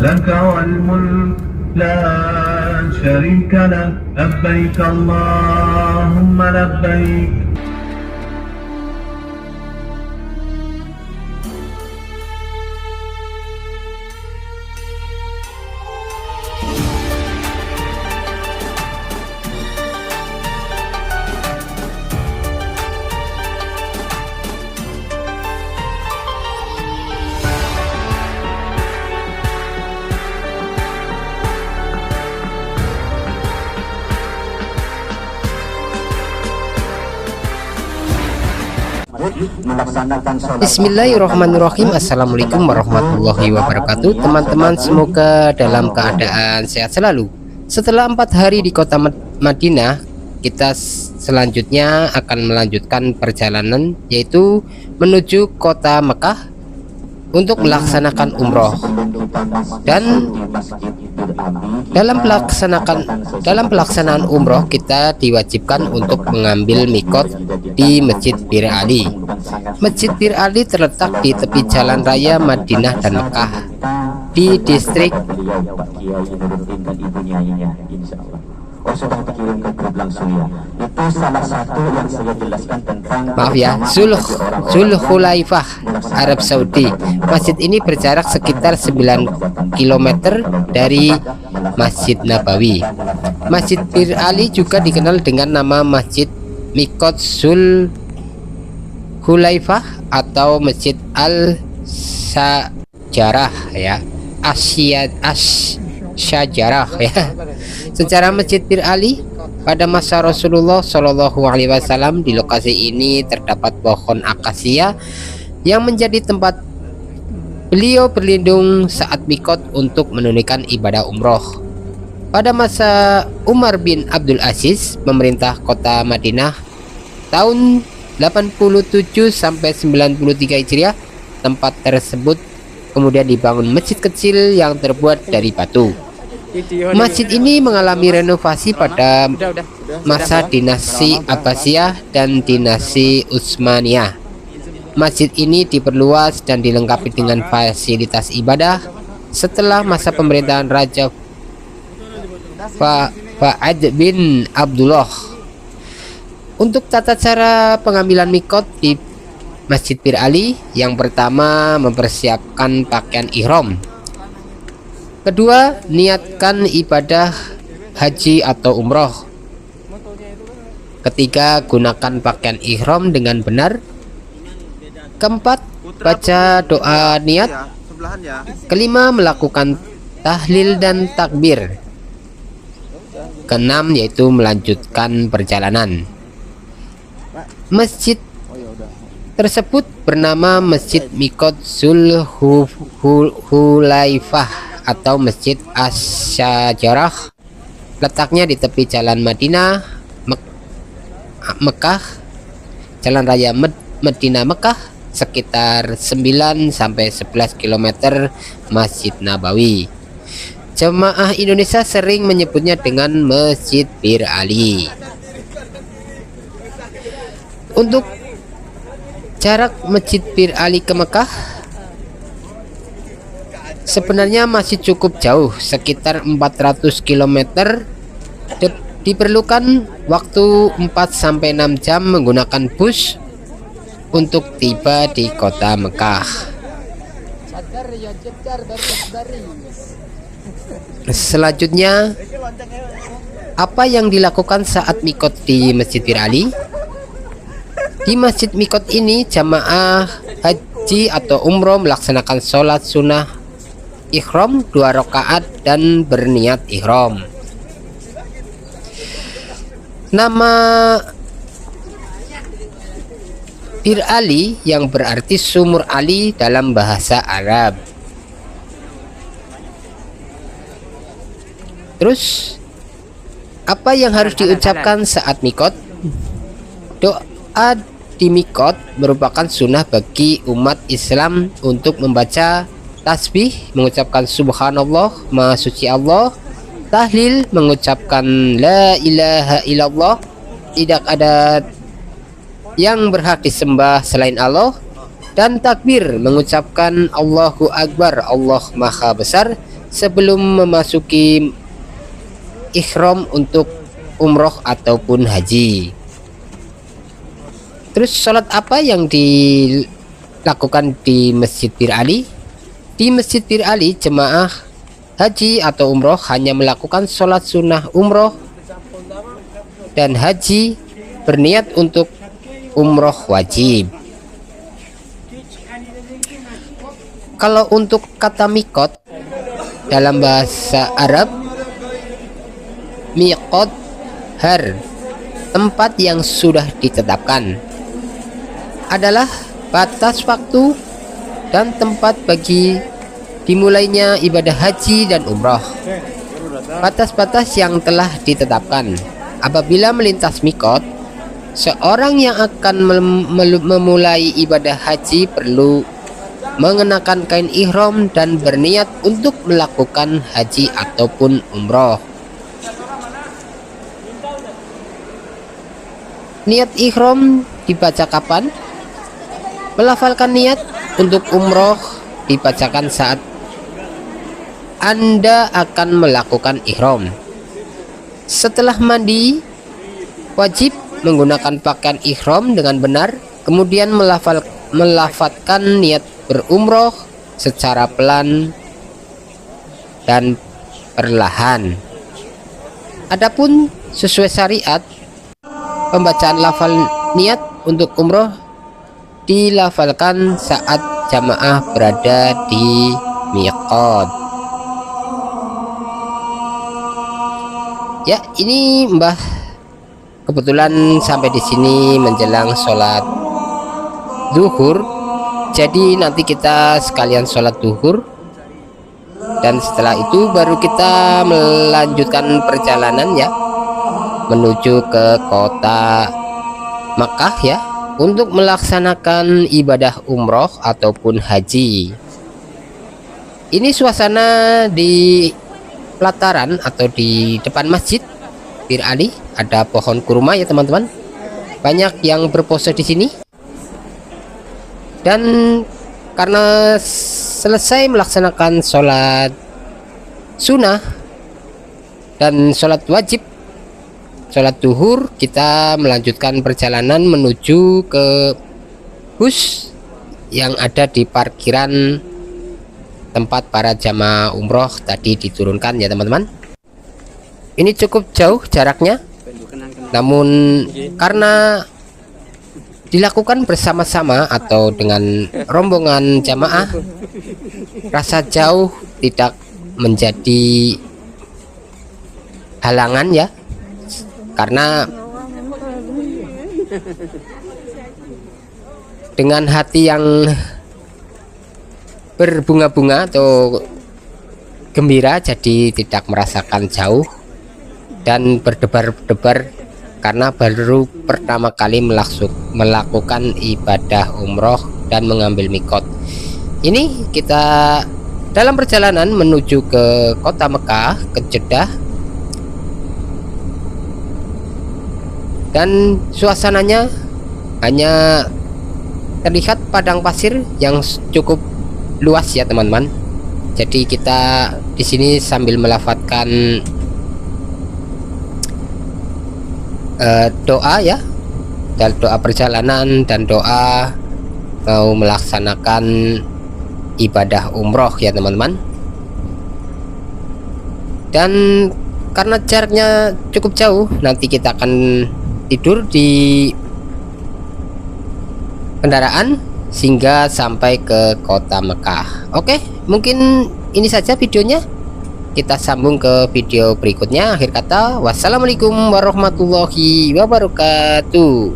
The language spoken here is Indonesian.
لك والملك لا شريك لك لبيك اللهم لبيك. Bismillahirrahmanirrahim. Assalamualaikum warahmatullahi wabarakatuh. Teman-teman, semoga dalam keadaan sehat selalu. Setelah 4 hari di kota Madinah, kita selanjutnya akan melanjutkan perjalanan, yaitu menuju kota Mekah untuk melaksanakan umroh. Dan dalam pelaksanaan umroh, kita diwajibkan untuk mengambil mikot di Masjid Bir Ali. Masjid Bir Ali terletak di tepi jalan raya Madinah dan Mekah di distrik Zulhulaifah, Arab Saudi. Masjid ini berjarak sekitar 9 km dari Masjid Nabawi. Masjid Bir Ali juga dikenal dengan nama Masjid Mikot Zulhulaifah atau Masjid Al-Syajarah, ya, Syajarah, ya. Secara Masjid Bir Ali pada masa Rasulullah Shallallahu Alaihi Wasallam, di lokasi ini terdapat pohon akasia yang menjadi tempat beliau berlindung saat mikot untuk menunaikan ibadah umroh. Pada masa Umar bin Abdul Aziz memerintah kota Madinah tahun 87 sampai 93 Hijriah, tempat tersebut kemudian dibangun masjid kecil yang terbuat dari batu. Masjid ini mengalami renovasi pada masa dinasti Abbasiyah dan dinasti Utsmaniyah. Masjid ini diperluas dan dilengkapi dengan fasilitas ibadah setelah masa pemerintahan Raja Fa'ad bin Abdullah. Untuk tata cara pengambilan mikot di Masjid Bir Ali, yang pertama mempersiapkan pakaian ihram. Kedua, niatkan ibadah haji atau umroh. Ketiga, gunakan pakaian ihram dengan benar. Keempat, baca doa niat. Kelima, melakukan tahlil dan takbir. Keenam, yaitu melanjutkan perjalanan. Masjid tersebut bernama Masjid Mikot Zulhulaifah atau Masjid Asy-Syajarah. Letaknya di tepi jalan Madinah Mekah, jalan raya Madinah Mekah, sekitar 9 sampai 11 km Masjid Nabawi. Jemaah Indonesia sering menyebutnya dengan Masjid Bir Ali. Untuk jarak Masjid Bir Ali ke Mekah sebenarnya masih cukup jauh, sekitar 400 km. Diperlukan waktu 4-6 jam menggunakan bus untuk tiba di kota Mekah. Selanjutnya, apa yang dilakukan saat mikot di Masjid Bir Ali? Di Masjid Mikot ini, jamaah haji atau umroh melaksanakan sholat sunnah ihram 2 rakaat dan berniat ihram. Nama Bir Ali yang berarti sumur Ali dalam bahasa Arab. Terus, apa yang harus diucapkan saat mikot? Doa di mikot merupakan sunnah bagi umat Islam untuk membaca tasbih, mengucapkan subhanallah, maha suci Allah, tahlil, mengucapkan la ilaha illallah, tidak ada yang berhak disembah selain Allah, dan takbir, mengucapkan Allahu Akbar, Allah maha besar, sebelum memasuki ihram untuk umroh ataupun haji. Terus sholat apa yang dilakukan di Masjid Bir Ali? Di Masjid Bir Ali, jemaah haji atau umroh hanya melakukan sholat sunnah umroh dan haji berniat untuk umroh wajib. Kalau untuk kata mikot dalam bahasa Arab, miqat har, tempat yang sudah ditetapkan, adalah batas waktu dan tempat bagi dimulainya ibadah haji dan umroh. Batas-batas yang telah ditetapkan. Apabila melintas mikot, seorang yang akan memulai ibadah haji perlu mengenakan kain ihram dan berniat untuk melakukan haji ataupun umroh. Niat ihram dibaca kapan? Melafalkan niat untuk umroh dibacakan saat Anda akan melakukan ihram. Setelah mandi, wajib menggunakan pakaian ihram dengan benar, kemudian melafatkan niat berumroh secara pelan dan perlahan. Adapun sesuai syariat, pembacaan lafal niat untuk umroh dilafalkan saat jamaah berada di miqat. Ya, ini Mbah kebetulan sampai di sini menjelang sholat zuhur. Jadi nanti kita sekalian sholat zuhur, dan setelah itu baru kita melanjutkan perjalanan ya menuju ke kota Makkah ya, untuk melaksanakan ibadah umroh ataupun haji. Ini suasana di pelataran atau di depan Masjid Bir Ali. Ada pohon kurma ya teman-teman. Banyak yang berpose di sini. Dan karena selesai melaksanakan sholat sunnah dan sholat wajib, sholat duhur, kita melanjutkan perjalanan menuju ke bus yang ada di parkiran tempat para jamaah umroh tadi diturunkan ya teman-teman. Ini cukup jauh jaraknya, namun karena dilakukan bersama-sama atau dengan rombongan jamaah, rasa jauh tidak menjadi halangan ya, karena dengan hati yang berbunga-bunga atau gembira, jadi tidak merasakan jauh dan berdebar-debar karena baru pertama kali melakukan ibadah umroh dan mengambil mikot. Ini kita dalam perjalanan menuju ke kota Mekah, ke Jeddah, dan suasananya hanya terlihat padang pasir yang cukup luas ya teman-teman. Jadi kita di sini sambil melafatkan doa ya, dan doa perjalanan dan doa mau melaksanakan ibadah umroh ya teman-teman. Dan karena jaraknya cukup jauh, nanti kita akan tidur di kendaraan sehingga sampai ke kota Mekah. Oke, mungkin ini saja videonya. Kita sambung ke video berikutnya. Akhir kata, wassalamualaikum warahmatullahi wabarakatuh.